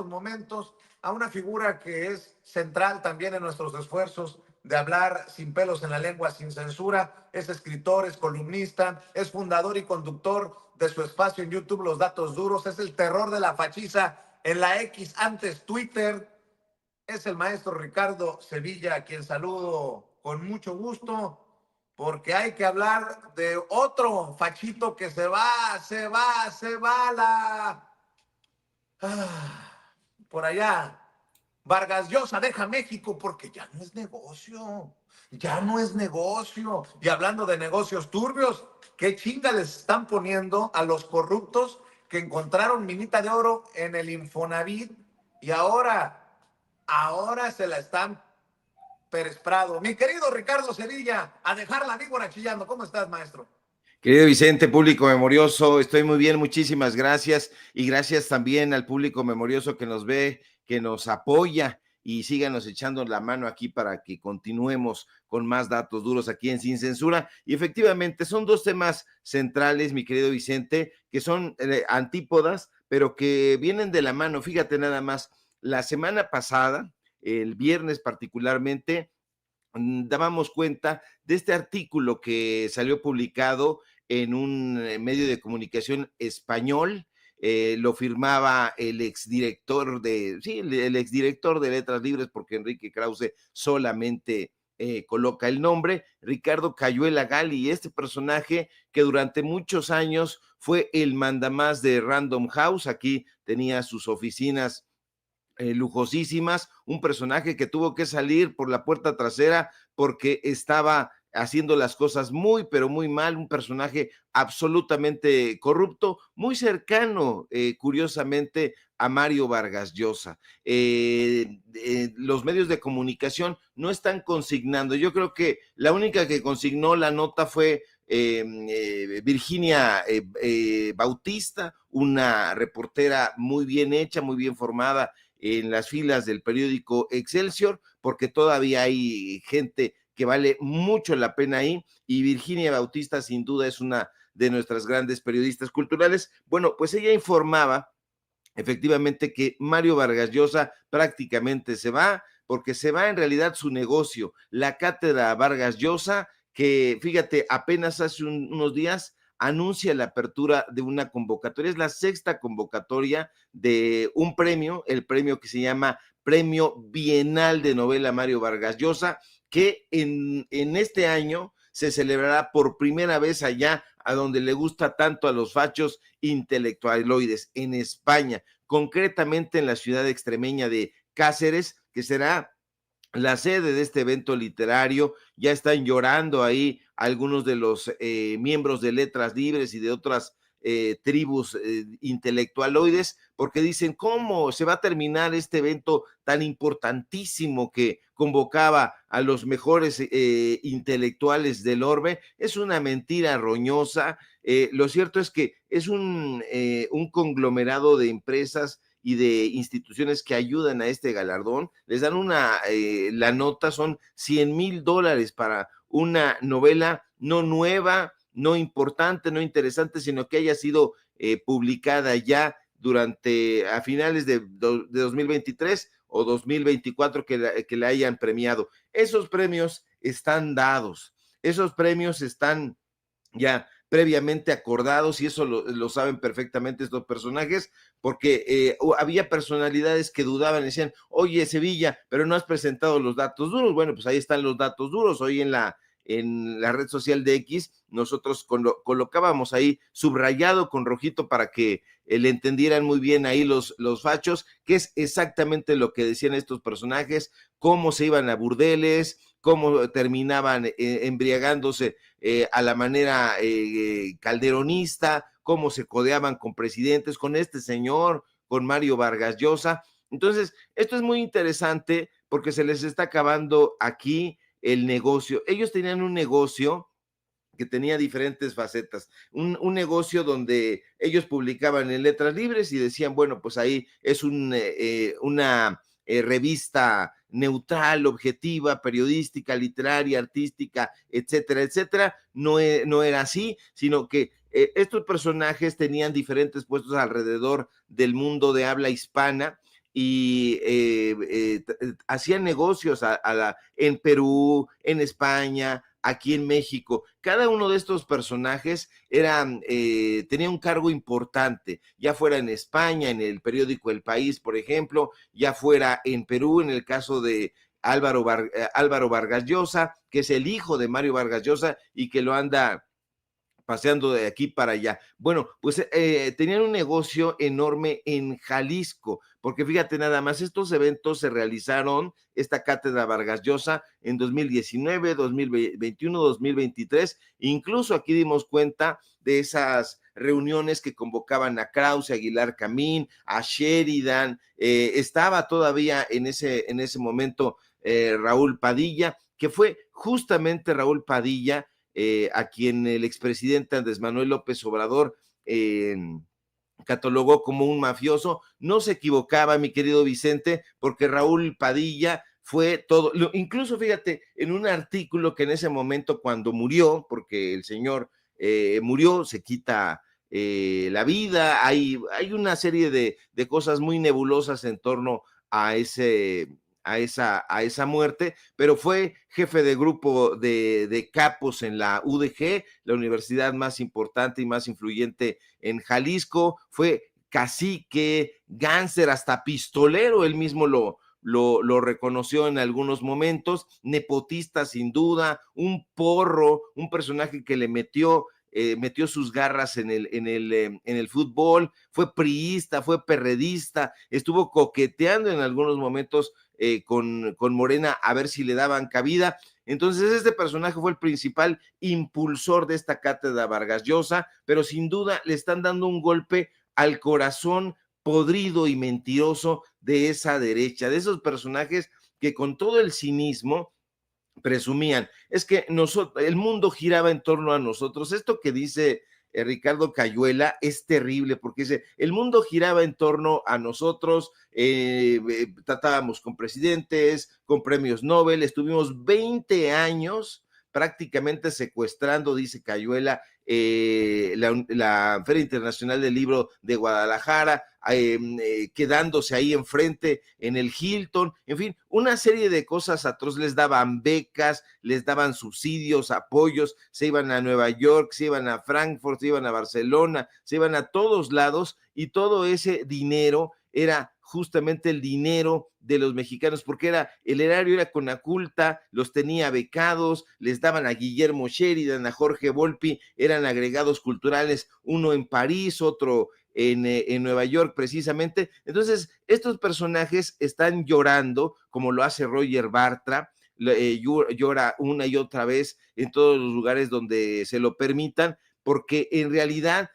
momentos a una figura que es central también en nuestros esfuerzos de hablar sin pelos en la lengua, sin censura. Es escritor, es columnista, es fundador y conductor de su espacio en YouTube, Los Datos Duros. Es el terror de la fachiza en la X, antes Twitter. Es el maestro Ricardo Sevilla, a quien saludo con mucho gusto, porque hay que hablar de otro fachito que se va la... por allá. Vargas Llosa deja México porque ya no es negocio. Ya no es negocio. Y hablando de negocios turbios, ¿qué chinga les están poniendo a los corruptos que encontraron minita de oro en el Infonavit y ahora se la están Pérez Prado? Mi querido Ricardo Sevilla, a dejar la víbora chillando. ¿Cómo estás, maestro? Querido Vicente, público memorioso, estoy muy bien, muchísimas gracias y gracias también al público memorioso que nos ve, que nos apoya y síganos echando la mano aquí para que continuemos con más datos duros aquí en Sin Censura. Y efectivamente son dos temas centrales, mi querido Vicente, que son antípodas, pero que vienen de la mano. Fíjate nada más, la semana pasada, el viernes particularmente, dábamos cuenta de este artículo que salió publicado en un medio de comunicación español. Lo firmaba el exdirector el exdirector de Letras Libres, porque Enrique Krause solamente coloca el nombre, Ricardo Cayuela Gali, este personaje que durante muchos años fue el mandamás de Random House. Aquí tenía sus oficinas lujosísimas, un personaje que tuvo que salir por la puerta trasera porque estaba haciendo las cosas muy, pero muy mal, un personaje absolutamente corrupto, muy cercano, curiosamente, a Mario Vargas Llosa. Los medios de comunicación no están consignando. Yo creo que la única que consignó la nota fue Virginia Bautista, una reportera muy bien hecha, muy bien formada en las filas del periódico Excelsior, porque todavía hay gente que vale mucho la pena ahí, y Virginia Bautista sin duda es una de nuestras grandes periodistas culturales. Bueno, pues ella informaba efectivamente que Mario Vargas Llosa prácticamente se va, porque se va en realidad su negocio, la Cátedra Vargas Llosa, que fíjate, apenas hace unos días anuncia la apertura de una convocatoria. Es la sexta convocatoria de un premio, el premio que se llama Premio Bienal de Novela Mario Vargas Llosa, que en este año se celebrará por primera vez allá a donde le gusta tanto a los fachos intelectualoides, en España, concretamente en la ciudad extremeña de Cáceres, que será la sede de este evento literario. Ya están llorando ahí algunos de los miembros de Letras Libres y de otras tribus intelectualoides, porque dicen, ¿cómo se va a terminar este evento tan importantísimo que convocaba a los mejores intelectuales del orbe? Es una mentira roñosa. Lo cierto es que es un conglomerado de empresas y de instituciones que ayudan a este galardón. Les dan la nota son $100,000 para una novela no nueva, no importante, no interesante, sino que haya sido publicada ya a finales de 2023 o 2024, que la hayan premiado. Esos premios están dados, esos premios están ya previamente acordados, y eso lo saben perfectamente estos personajes, porque había personalidades que dudaban, decían, oye, Sevilla, pero no has presentado los datos duros. Bueno, pues ahí están los datos duros. Hoy en la red social de X, nosotros colocábamos ahí subrayado con rojito para que le entendieran muy bien ahí los fachos, que es exactamente lo que decían estos personajes, cómo se iban a burdeles, cómo terminaban embriagándose a la manera calderonista, cómo se codeaban con presidentes, con este señor, con Mario Vargas Llosa. Entonces, esto es muy interesante porque se les está acabando aquí el negocio. Ellos tenían un negocio que tenía diferentes facetas, un negocio donde ellos publicaban en Letras Libres y decían, bueno, pues ahí es una revista neutral, objetiva, periodística, literaria, artística, etcétera, etcétera. No era así, sino que estos personajes tenían diferentes puestos alrededor del mundo de habla hispana, y hacían negocios en Perú, en España, aquí en México. Cada uno de estos personajes tenía un cargo importante, ya fuera en España, en el periódico El País, por ejemplo, ya fuera en Perú, en el caso de Álvaro Vargas Llosa, que es el hijo de Mario Vargas Llosa y que lo anda paseando de aquí para allá. Bueno, pues tenían un negocio enorme en Jalisco, porque fíjate nada más, estos eventos se realizaron, esta cátedra Vargas Llosa, en 2019, 2021, 2023, incluso aquí dimos cuenta de esas reuniones que convocaban a Krause, Aguilar Camín, a Sheridan, estaba todavía en ese momento Raúl Padilla, que fue justamente Raúl Padilla a quien el expresidente Andrés Manuel López Obrador catalogó como un mafioso. No se equivocaba, mi querido Vicente, porque Raúl Padilla fue todo, incluso fíjate, en un artículo que en ese momento cuando murió, porque el señor murió, se quita la vida, hay una serie de cosas muy nebulosas en torno a esa muerte, pero fue jefe de grupo de capos en la UDG, la universidad más importante y más influyente en Jalisco, fue cacique, gánster, hasta pistolero, él mismo lo reconoció en algunos momentos, nepotista sin duda, un porro, un personaje que le metió sus garras en el fútbol, fue priista, fue perredista, estuvo coqueteando en algunos momentos con Morena a ver si le daban cabida. Entonces este personaje fue el principal impulsor de esta cátedra Vargas Llosa, pero sin duda le están dando un golpe al corazón podrido y mentiroso de esa derecha, de esos personajes que con todo el cinismo presumían, es que el mundo giraba en torno a nosotros. Esto que dice Ricardo Cayuela es terrible porque dice, el mundo giraba en torno a nosotros, tratábamos con presidentes, con premios Nobel, estuvimos 20 años prácticamente secuestrando, dice Cayuela, la Feria Internacional del Libro de Guadalajara, quedándose ahí enfrente en el Hilton, en fin, una serie de cosas atroces, les daban becas, les daban subsidios, apoyos, se iban a Nueva York, se iban a Frankfurt, se iban a Barcelona, se iban a todos lados y todo ese dinero era justamente el dinero de los mexicanos, porque el erario era Conaculta, los tenía becados, les daban a Guillermo Sheridan, a Jorge Volpi, eran agregados culturales, uno en París, otro en Nueva York precisamente. Entonces, estos personajes están llorando, como lo hace Roger Bartra, llora una y otra vez en todos los lugares donde se lo permitan, porque en realidad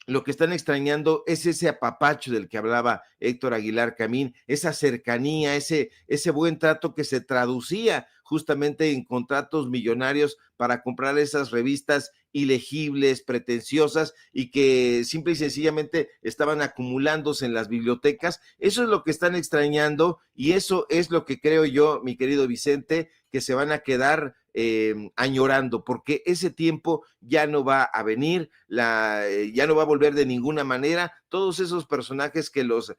lo que están extrañando es ese apapacho del que hablaba Héctor Aguilar Camín, esa cercanía, ese buen trato que se traducía justamente en contratos millonarios para comprar esas revistas ilegibles, pretenciosas y que simple y sencillamente estaban acumulándose en las bibliotecas. Eso es lo que están extrañando y eso es lo que creo yo, mi querido Vicente, que se van a quedar añorando, porque ese tiempo ya no va a venir, ya no va a volver de ninguna manera. Todos esos personajes que los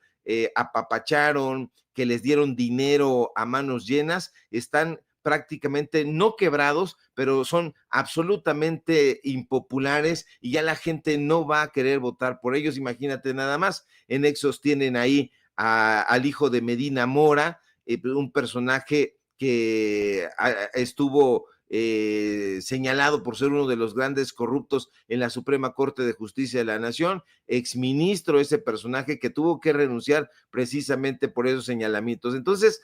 apapacharon, que les dieron dinero a manos llenas, están prácticamente no quebrados, pero son absolutamente impopulares y ya la gente no va a querer votar por ellos. Imagínate nada más, en Exos tienen ahí al hijo de Medina Mora, un personaje que estuvo señalado por ser uno de los grandes corruptos en la Suprema Corte de Justicia de la Nación, exministro, ese personaje que tuvo que renunciar precisamente por esos señalamientos. Entonces,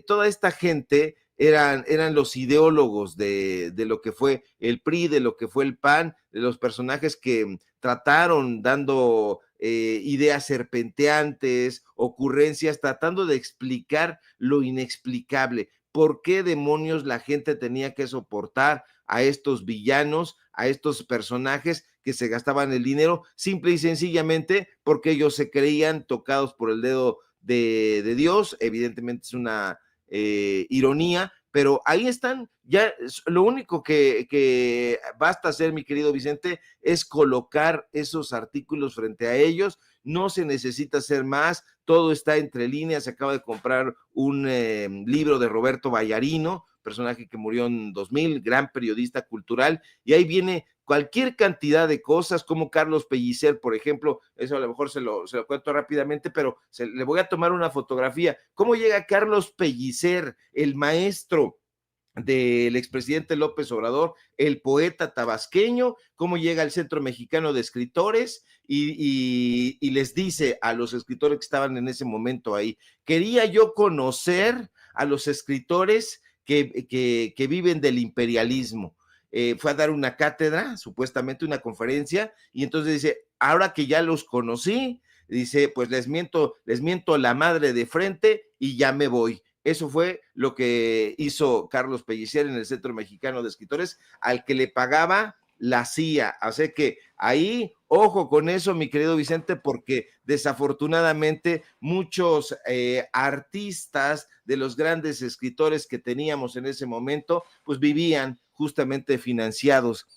toda esta gente eran los ideólogos de lo que fue el PRI, de lo que fue el PAN, de los personajes que trataron dando ideas serpenteantes, ocurrencias, tratando de explicar lo inexplicable. ¿Por qué demonios la gente tenía que soportar a estos villanos, a estos personajes que se gastaban el dinero? Simple y sencillamente porque ellos se creían tocados por el dedo de Dios. Evidentemente es una ironía, pero ahí están. Ya lo único que basta hacer, mi querido Vicente, es colocar esos artículos frente a ellos. No se necesita hacer más. todo está entre líneas. Se acaba de comprar un libro de Roberto Vallarino, personaje que murió en 2000, gran periodista cultural, y ahí viene cualquier cantidad de cosas, como Carlos Pellicer, por ejemplo. Eso a lo mejor se lo cuento rápidamente, pero le voy a tomar una fotografía. ¿Cómo llega Carlos Pellicer, el maestro del expresidente López Obrador, el poeta tabasqueño? Cómo llega al Centro Mexicano de Escritores y les dice a los escritores que estaban en ese momento ahí: quería yo conocer a los escritores que viven del imperialismo. Fue a dar una cátedra, supuestamente una conferencia, y entonces dice: ahora que ya los conocí, dice, pues les miento la madre de frente y ya me voy. Eso fue lo que hizo Carlos Pellicer en el Centro Mexicano de Escritores, al que le pagaba la CIA. Así que ahí, ojo con eso, mi querido Vicente, porque desafortunadamente muchos artistas de los grandes escritores que teníamos en ese momento, pues vivían justamente financiados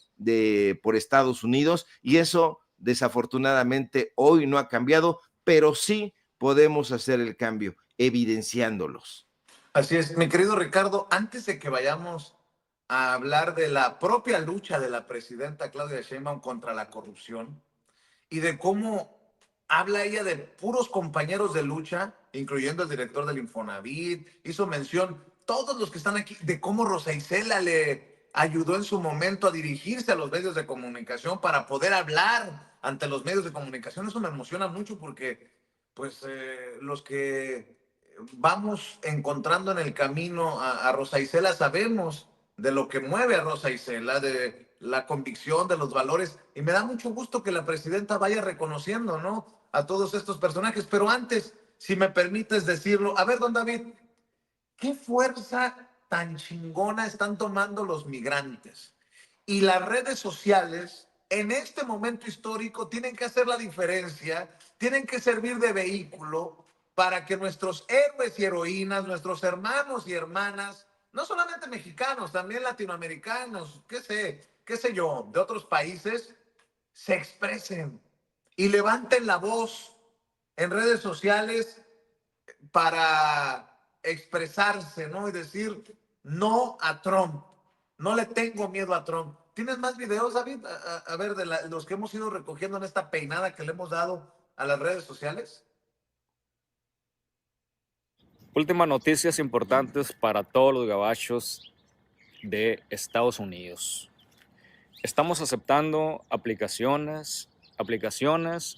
por Estados Unidos, y eso desafortunadamente hoy no ha cambiado, pero sí podemos hacer el cambio evidenciándolos. Así es, mi querido Ricardo, antes de que vayamos a hablar de la propia lucha de la presidenta Claudia Sheinbaum contra la corrupción y de cómo habla ella de puros compañeros de lucha, incluyendo el director del Infonavit, hizo mención, todos los que están aquí, de cómo Rosa Isela le ayudó en su momento a dirigirse a los medios de comunicación para poder hablar ante los medios de comunicación. Eso me emociona mucho porque pues los que vamos encontrando en el camino a Rosa Isela sabemos de lo que mueve a Rosa Isela, de la convicción, de los valores, y me da mucho gusto que la presidenta vaya reconociendo, ¿no?, a todos estos personajes. Pero antes, si me permites decirlo, a ver, don David, ¿qué fuerza tan chingona están tomando los migrantes? Y las redes sociales en este momento histórico tienen que hacer la diferencia, tienen que servir de vehículo para que nuestros héroes y heroínas, nuestros hermanos y hermanas, no solamente mexicanos, también latinoamericanos, qué sé yo, de otros países, se expresen y levanten la voz en redes sociales para expresarse, ¿no? Y decir no a Trump. No le tengo miedo a Trump. ¿Tienes más videos, David? A ver, de los que hemos ido recogiendo en esta peinada que le hemos dado a las redes sociales. Últimas noticias importantes para todos los gabachos de Estados Unidos. Estamos aceptando aplicaciones,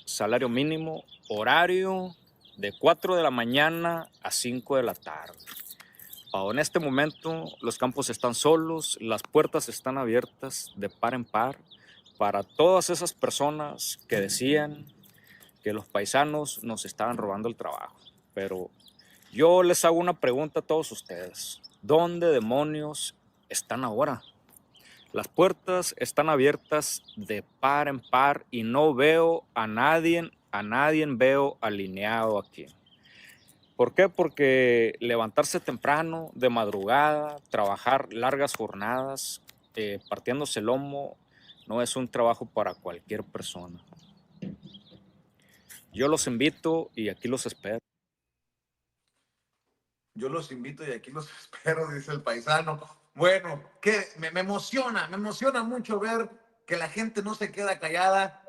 salario mínimo, horario de 4 de la mañana a 5 de la tarde. En este momento los campos están solos, las puertas están abiertas de par en par para todas esas personas que decían que los paisanos nos estaban robando el trabajo. Pero yo les hago una pregunta a todos ustedes. ¿Dónde demonios están ahora? Las puertas están abiertas de par en par y no veo a nadie veo alineado aquí. ¿Por qué? Porque levantarse temprano, de madrugada, trabajar largas jornadas, partiéndose el lomo, no es un trabajo para cualquier persona. Yo los invito y aquí los espero. Yo los invito y aquí los espero, dice el paisano. Bueno, que me emociona mucho ver que la gente no se queda callada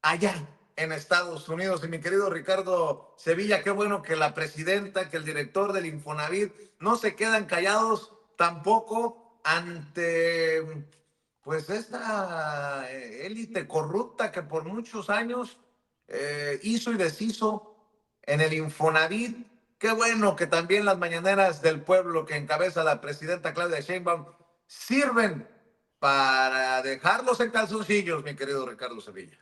allá en Estados Unidos. Y mi querido Ricardo Sevilla, qué bueno que la presidenta, que el director del Infonavit no se quedan callados tampoco ante pues esta élite corrupta que por muchos años hizo y deshizo en el Infonavit. Qué bueno que también las mañaneras del pueblo que encabeza la presidenta Claudia Sheinbaum sirven para dejarlos en calzoncillos, mi querido Ricardo Sevilla.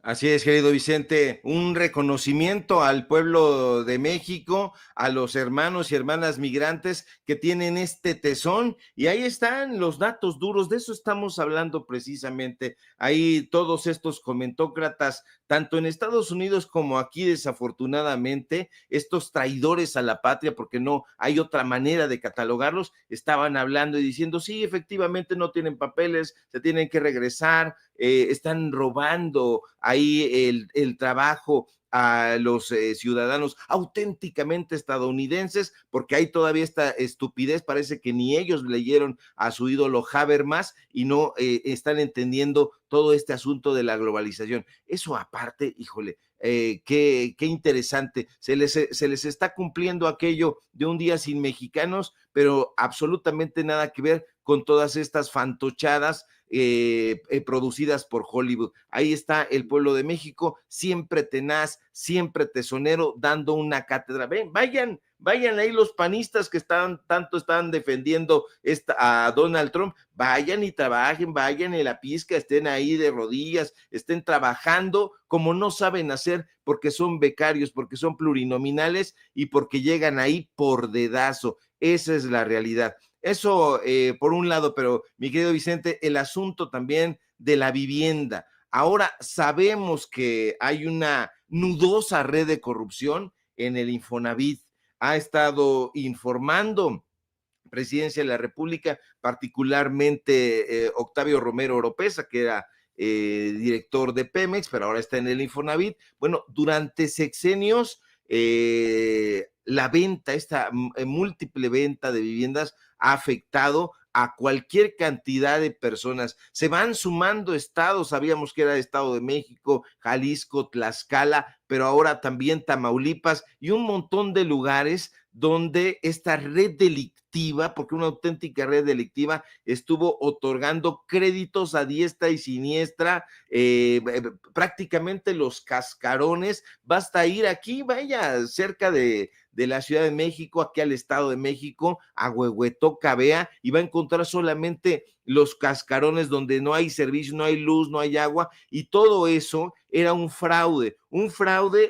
Así es, querido Vicente, un reconocimiento al pueblo de México, a los hermanos y hermanas migrantes que tienen este tesón, y ahí están los datos duros, de eso estamos hablando precisamente. Ahí todos estos comentócratas tanto en Estados Unidos como aquí, desafortunadamente, estos traidores a la patria, porque no hay otra manera de catalogarlos, estaban hablando y diciendo, sí, efectivamente no tienen papeles, se tienen que regresar, están robando ahí el trabajo a los ciudadanos auténticamente estadounidenses, porque hay todavía esta estupidez, parece que ni ellos leyeron a su ídolo Habermas y no están entendiendo todo este asunto de la globalización. Eso aparte, híjole, qué interesante, se les está cumpliendo aquello de un día sin mexicanos, pero absolutamente nada que ver con todas estas fantochadas producidas por Hollywood. Ahí está el pueblo de México, siempre tenaz, siempre tesonero, dando una cátedra. Ven, vayan ahí los panistas que tanto están defendiendo a Donald Trump, vayan y trabajen, vayan en la pizca, estén ahí de rodillas, estén trabajando como no saben hacer, porque son becarios, porque son plurinominales y porque llegan ahí por dedazo. Esa es la realidad. Eso por un lado, pero mi querido Vicente, el asunto también de la vivienda. Ahora sabemos que hay una nudosa red de corrupción en el Infonavit. Ha estado informando Presidencia de la República, particularmente Octavio Romero Oropesa, que era director de Pemex, pero ahora está en el Infonavit. Bueno, durante sexenios, la venta, esta múltiple venta de viviendas ha afectado a cualquier cantidad de personas. Se van sumando estados, sabíamos que era el Estado de México, Jalisco, Tlaxcala, pero ahora también Tamaulipas y un montón de lugares donde esta red delictiva, porque una auténtica red delictiva, estuvo otorgando créditos a diestra y siniestra, prácticamente los cascarones. Basta ir aquí, vaya, cerca de la Ciudad de México, aquí al Estado de México, a Huehuetoca, vea, y va a encontrar solamente los cascarones donde no hay servicio, no hay luz, no hay agua, y todo eso era un fraude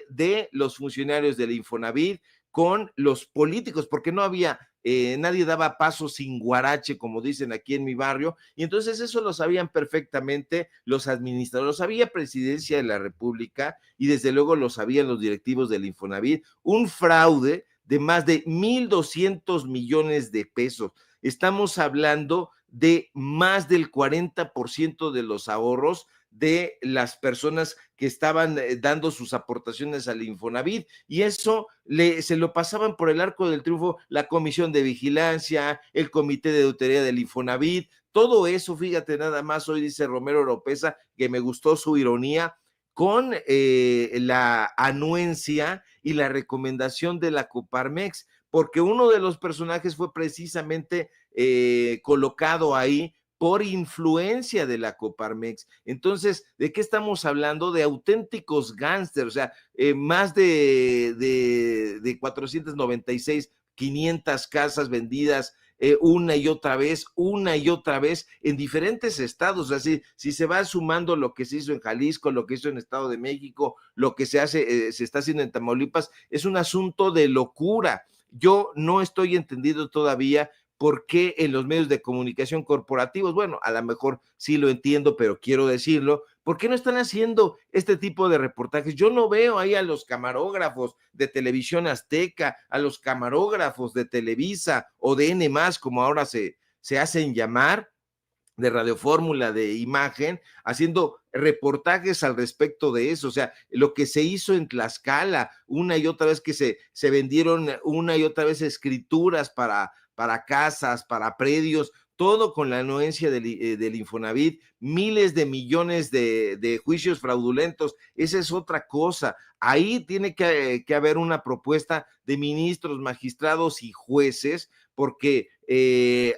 de los funcionarios del Infonavit con los políticos, porque no había, nadie daba paso sin guarache, como dicen aquí en mi barrio, y entonces eso lo sabían perfectamente los administradores, lo sabía Presidencia de la República, y desde luego lo sabían los directivos del Infonavit, un fraude de más de 1,200 millones de pesos. Estamos hablando de más del 40% de los ahorros de las personas que estaban dando sus aportaciones al Infonavit, y eso se lo pasaban por el arco del triunfo la Comisión de Vigilancia, el Comité de Auditoría del Infonavit, todo eso, fíjate nada más, hoy dice Romero Oropesa, que me gustó su ironía, con la anuencia y la recomendación de la Coparmex, porque uno de los personajes fue precisamente colocado ahí por influencia de la Coparmex. Entonces, ¿de qué estamos hablando? De auténticos gángsters, o sea, más de 496, 500 casas vendidas una y otra vez en diferentes estados. O sea, si se va sumando lo que se hizo en Jalisco, lo que hizo en Estado de México, lo que se está haciendo en Tamaulipas, es un asunto de locura. Yo no estoy entendido todavía por qué en los medios de comunicación corporativos, bueno, a lo mejor sí lo entiendo, pero quiero decirlo, ¿por qué no están haciendo este tipo de reportajes? Yo no veo ahí a los camarógrafos de Televisión Azteca, a los camarógrafos de Televisa o de N+, como ahora se hacen llamar, de Radio Fórmula, de Imagen, haciendo reportajes al respecto de eso. O sea, lo que se hizo en Tlaxcala, una y otra vez que se vendieron una y otra vez escrituras para casas, para predios, todo con la anuencia del Infonavit, miles de millones de juicios fraudulentos. Esa es otra cosa. Ahí tiene que haber una propuesta de ministros, magistrados y jueces, porque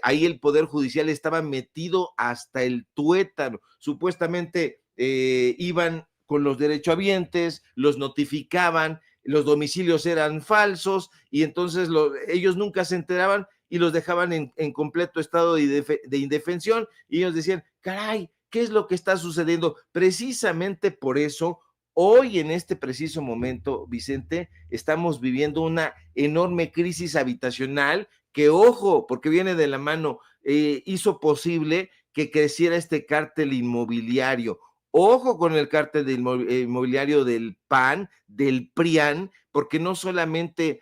ahí el Poder Judicial estaba metido hasta el tuétano. Supuestamente iban con los derechohabientes, los notificaban, los domicilios eran falsos, y entonces ellos nunca se enteraban y los dejaban en completo estado de indefensión, y ellos decían, caray, ¿qué es lo que está sucediendo? Precisamente por eso, hoy en este preciso momento, Vicente, estamos viviendo una enorme crisis habitacional que, ojo, porque viene de la mano, hizo posible que creciera este cártel inmobiliario. ojo con el cártel inmobiliario del PAN, del PRIAN, porque no solamente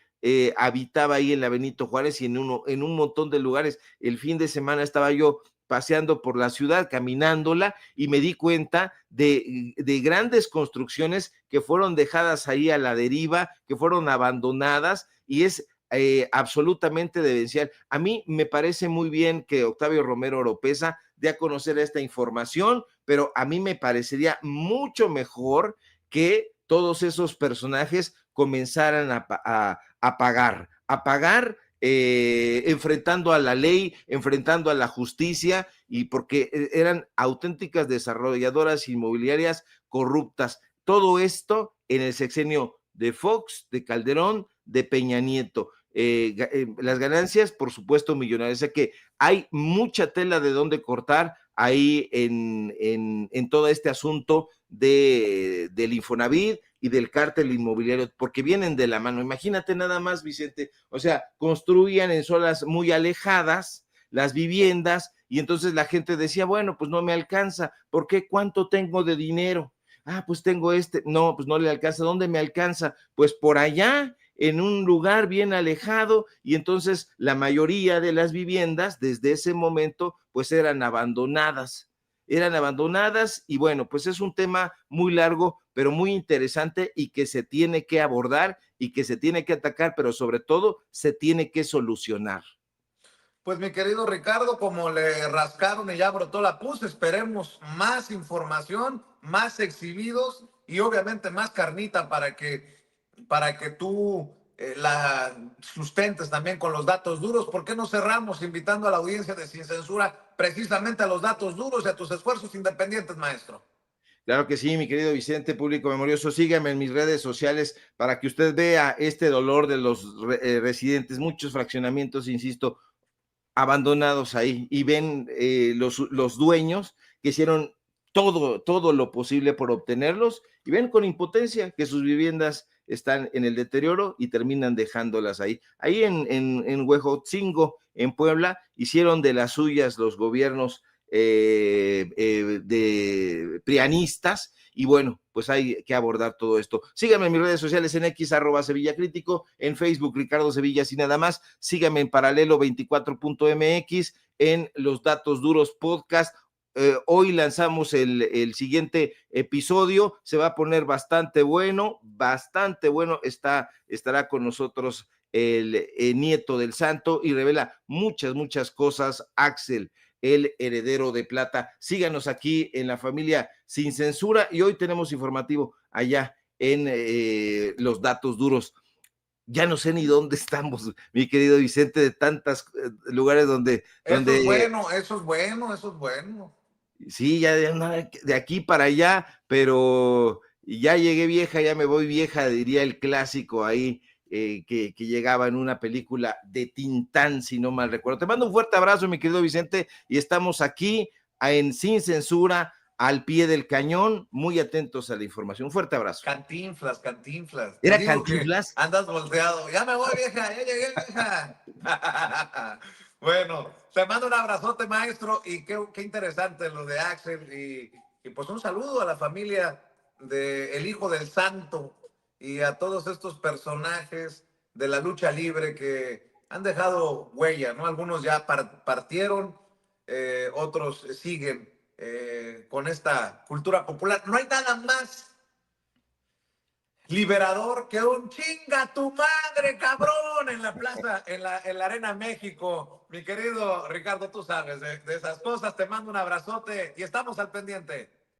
habitaba ahí en la Benito Juárez y en un montón de lugares. El fin de semana estaba yo paseando por la ciudad, caminándola, y me di cuenta de grandes construcciones que fueron dejadas ahí a la deriva, que fueron abandonadas, y es absolutamente demencial. A mí me parece muy bien que Octavio Romero Oropeza dé a conocer esta información, pero a mí me parecería mucho mejor que todos esos personajes comenzaran a pagar enfrentando a la ley, enfrentando a la justicia, y porque eran auténticas desarrolladoras inmobiliarias corruptas. Todo esto en el sexenio de Fox, de Calderón, de Peña Nieto. Las ganancias, por supuesto, millonarias. O sea que hay mucha tela de dónde cortar ahí en todo este asunto del Infonavit y del cártel inmobiliario, porque vienen de la mano. Imagínate nada más, Vicente, o sea, construían en zonas muy alejadas las viviendas, y entonces la gente decía, bueno, pues no me alcanza. ¿Por qué? ¿Cuánto tengo de dinero? Ah, pues tengo no, pues no le alcanza. ¿Dónde me alcanza? Pues por allá, en un lugar bien alejado, y entonces la mayoría de las viviendas desde ese momento pues eran abandonadas, y bueno, pues es un tema muy largo, pero muy interesante, y que se tiene que abordar y que se tiene que atacar, pero sobre todo se tiene que solucionar. Pues mi querido Ricardo, como le rascaron y ya brotó la pus, esperemos más información, más exhibidos y obviamente más carnita para que tú la sustentes también con los datos duros. ¿Por qué no cerramos invitando a la audiencia de Sin Censura precisamente a los datos duros y a tus esfuerzos independientes, maestro? Claro que sí, mi querido Vicente, público memorioso, sígame en mis redes sociales para que usted vea este dolor de los residentes, muchos fraccionamientos, insisto, abandonados ahí, y ven los dueños que hicieron todo lo posible por obtenerlos, y ven con impotencia que sus viviendas están en el deterioro y terminan dejándolas ahí. Ahí en Huejotzingo, en Puebla, hicieron de las suyas los gobiernos de prianistas, y bueno, pues hay que abordar todo esto. Síganme en mis redes sociales en X, @SevillaCrítico, en Facebook, Ricardo Sevilla, y nada más. Síganme en Paralelo 24.mx, en Los Datos Duros Podcast. Hoy lanzamos el siguiente episodio, se va a poner bastante bueno, estará con nosotros el nieto del santo, y revela muchas cosas, Axel, el heredero de plata. Síganos aquí en la familia Sin Censura, y hoy tenemos informativo allá en Los Datos Duros. Ya no sé ni dónde estamos, mi querido Vicente, de tantos lugares donde... Eso es bueno, eso es bueno, eso es bueno. Sí, ya de aquí para allá, pero ya llegué vieja, ya me voy vieja, diría el clásico ahí, que llegaba en una película de Tintán, si no mal recuerdo. Te mando un fuerte abrazo, mi querido Vicente, y estamos aquí en Sin Censura, al pie del cañón, muy atentos a la información. Un fuerte abrazo. Cantinflas, Cantinflas. ¿Era Te digo Cantinflas? que andas volteado. Ya me voy, vieja, ya llegué, vieja. Bueno, te mando un abrazote, maestro, y qué interesante lo de Axel, y pues un saludo a la familia del Hijo del Santo y a todos estos personajes de la lucha libre que han dejado huella, ¿no? Algunos ya partieron, otros siguen con esta cultura popular. No hay nada más liberador que un chinga tu madre, cabrón, en la plaza, en la Arena México. Mi querido Ricardo, tú sabes de esas cosas. Te mando un abrazote y estamos al pendiente.